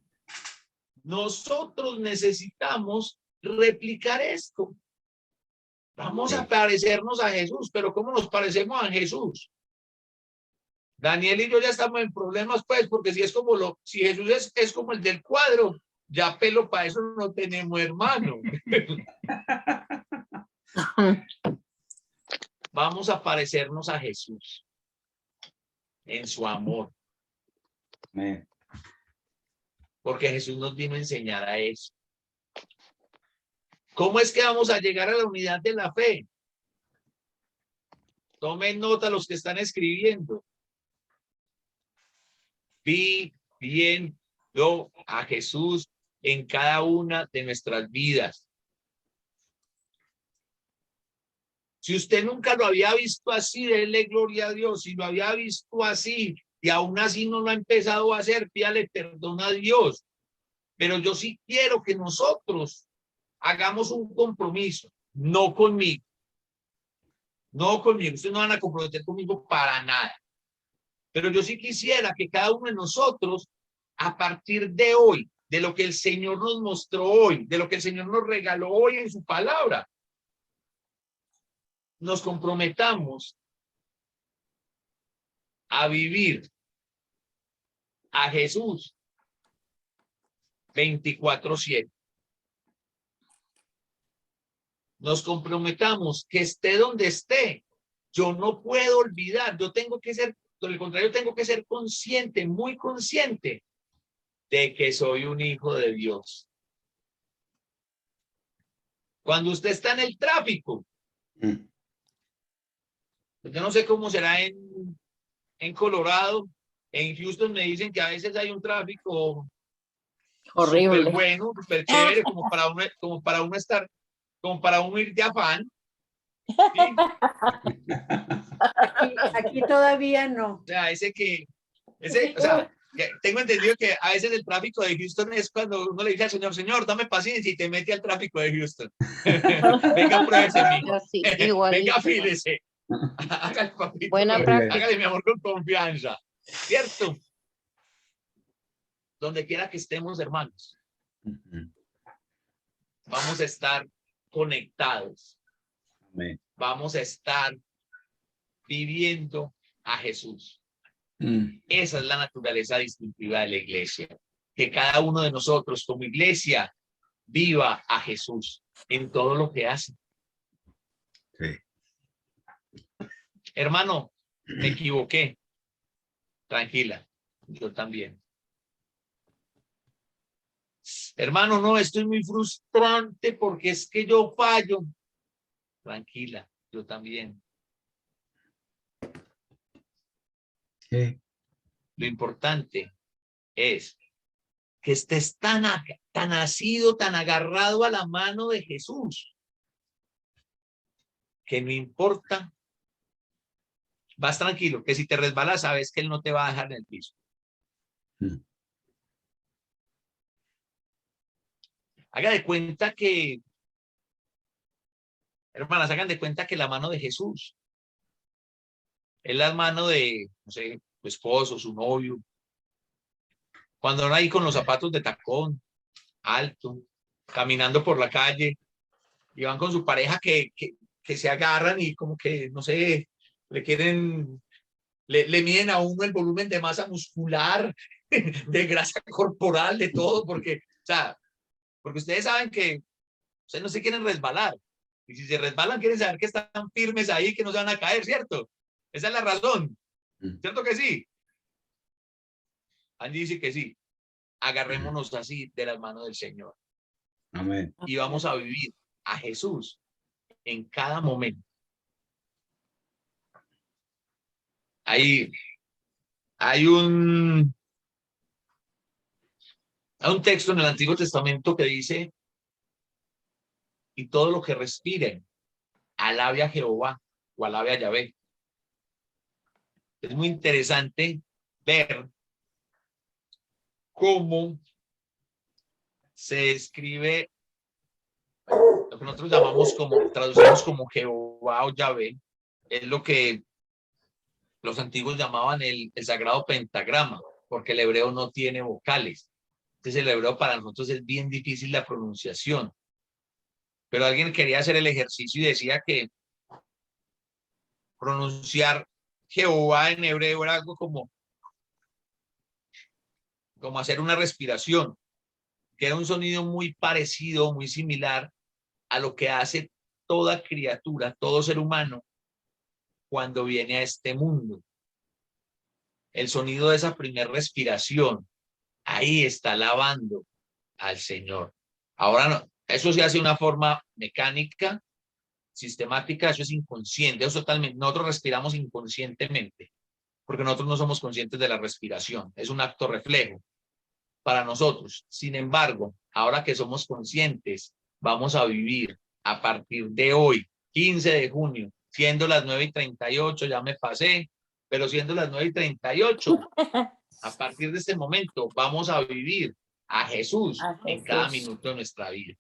nosotros necesitamos replicar esto. Vamos a parecernos a Jesús, pero ¿cómo nos parecemos a Jesús? Daniel y yo ya estamos en problemas, pues, porque si Jesús es como el del cuadro, ya pelo para eso no tenemos, hermano. Vamos a parecernos a Jesús en su amor, Amén. porque Jesús nos vino a enseñar a eso. ¿Cómo es que vamos a llegar a la unidad de la fe? Tomen nota los que están escribiendo. Viviendo a Jesús en cada una de nuestras vidas. Si usted nunca lo había visto así, déle gloria a Dios. Si lo había visto así y aún así no lo ha empezado a hacer, pídale perdón a Dios. Pero yo sí quiero que nosotros hagamos un compromiso, no conmigo. No conmigo, ustedes no van a comprometer conmigo para nada. Pero yo sí quisiera que cada uno de nosotros, a partir de hoy, de lo que el Señor nos mostró hoy, de lo que el Señor nos regaló hoy en su palabra, nos comprometamos a vivir a Jesús 24/7. Nos comprometamos que esté donde esté. Yo no puedo olvidar, yo tengo que ser, por el contrario, tengo que ser consciente, muy consciente de que soy un hijo de Dios. Cuando usted está en el tráfico, yo no sé cómo será en Colorado, en Houston me dicen que a veces hay un tráfico Horrible. súper bueno, súper chévere, como para uno ir de afán. ¿Sí? Aquí todavía no. O sea, tengo entendido que a veces el tráfico de Houston es cuando uno le dice al Señor, Señor, dame paciencia y te mete al tráfico de Houston. Venga, pruébese, mijo. Así, igualito. Venga, fíjese. Hágale, papito. Buena práctica. Hágale, mi amor, con confianza. ¿Cierto? Donde quiera que estemos, hermanos, vamos a estar conectados. Amén. Vamos a estar viviendo a Jesús. Esa es la naturaleza distintiva de la iglesia. Que cada uno de nosotros como iglesia viva a Jesús en todo lo que hace. Sí. Hermano, me equivoqué. Tranquila, yo también. Hermano, no, esto es muy frustrante porque es que yo fallo. Tranquila, yo también. Sí. Lo importante es que estés tan asido, tan agarrado a la mano de Jesús, que no importa, vas tranquilo, que si te resbalas sabes que Él no te va a dejar en el piso. Haga de cuenta que, hermanas, hagan de cuenta que la mano de Jesús es la mano de, no sé, su esposo, su novio. Cuando van ahí con los zapatos de tacón, alto, caminando por la calle, y van con su pareja que se agarran y como que, no sé, le miden a uno el volumen de masa muscular, de grasa corporal, de todo, porque, o sea, porque ustedes saben que ustedes no se quieren resbalar. Y si se resbalan, quieren saber que están firmes ahí, que no se van a caer, ¿cierto? Esa es la razón. ¿Cierto que sí? Angie dice que sí. Agarrémonos así de las manos del Señor. Amén. Y vamos a vivir a Jesús en cada momento. Hay un texto en el Antiguo Testamento que dice: y todo lo que respiren, alabe a Jehová o alabe a Yahvé. Es muy interesante ver cómo se escribe lo que nosotros llamamos traducimos como Jehová o Yahvé, es lo que los antiguos llamaban el sagrado pentagrama, porque el hebreo no tiene vocales. Entonces el hebreo para nosotros es bien difícil la pronunciación. Pero alguien quería hacer el ejercicio y decía que pronunciar Jehová en hebreo era algo como hacer una respiración, que era un sonido muy parecido, muy similar a lo que hace toda criatura, todo ser humano, cuando viene a este mundo. El sonido de esa primera respiración, ahí está alabando al Señor. Ahora no, eso se hace de una forma mecánica, sistemática, eso es inconsciente, eso totalmente, nosotros respiramos inconscientemente, porque nosotros no somos conscientes de la respiración, es un acto reflejo para nosotros. Sin embargo, ahora que somos conscientes, vamos a vivir a partir de hoy, 15 de junio, siendo las 9:38, ya me pasé, pero siendo las 9:38, a partir de este momento vamos a vivir a Jesús en cada minuto de nuestra vida.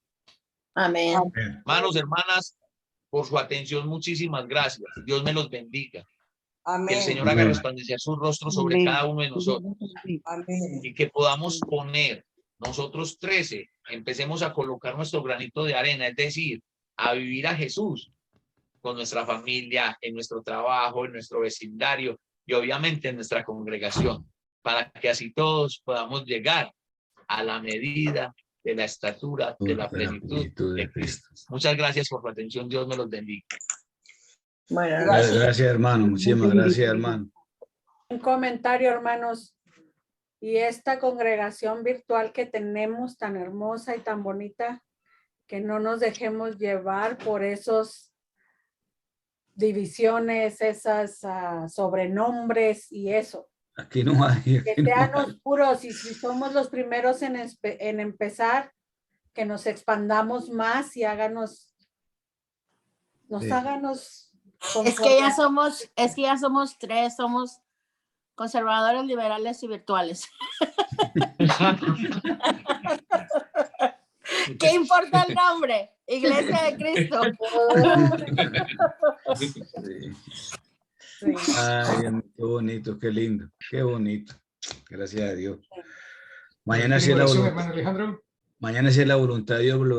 Amén. Hermanos, hermanas, por su atención, muchísimas gracias. Dios me los bendiga. Amén. Que el Señor haga resplandecer su rostro sobre cada uno de nosotros. Amén. Y que podamos poner nosotros 13, empecemos a colocar nuestro granito de arena, es decir, a vivir a Jesús con nuestra familia, en nuestro trabajo, en nuestro vecindario y obviamente en nuestra congregación, para que así todos podamos llegar a la medida de la estatura, de la plenitud de Cristo. Muchas gracias por su atención. Dios me los bendiga. Bueno, Gracias, hermano. Muchísimas gracias, hermano. Un comentario, hermanos. Y esta congregación virtual que tenemos tan hermosa y tan bonita, que no nos dejemos llevar por esos divisiones, esas sobrenombres y eso. Aquí no hay. Que sean puros, y si somos los primeros en empezar, que nos expandamos más y háganos es que ya somos 3, somos conservadores, liberales y virtuales. ¿Qué importa el nombre? Iglesia de Cristo. Sí. Ay, qué bonito, qué lindo, qué bonito. Gracias a Dios. Mañana sí es la voluntad. Alejandro. Mañana sí es la voluntad de Dios.